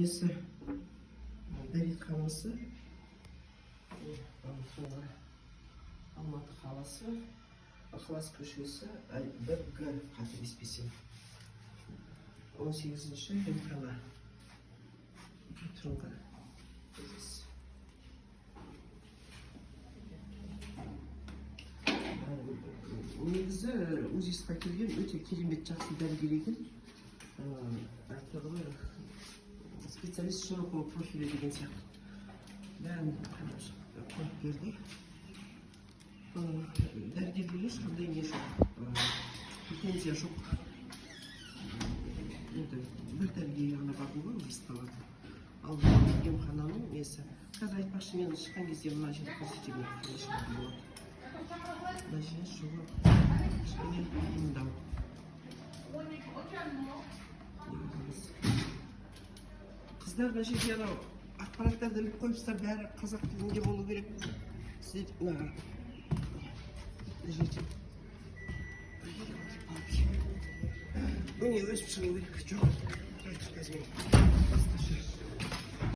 несі дәретханасы. Алматы қаласы, Ықылас көшесі 1Г қателеспесем. 18-ші емхана. Тұрыңғы. Негізі УЗИ-ға келген өте керемет жақсы дәрігер екен. Айтылығы специалист широкого профиля деген сияқты. Бәрін қойып берді. Дәрігерге ешқандай не жоқ, претензия жоқ. Бір дәрігерге ғана бардым ғой, УЗИ-ға. Ал емхананың несі. Қазір айтпақшы, мен шыққан кезде мына жерді көрсетемін. Мына жер жылы кішкене қиындау. Қыздар, мына жерде анау ақпараттарды іліп қойыпсыздар, бәрі қазақ тілінде болу керек. Сіздер мына жерде міне өсіп шығу керек. Жоқ,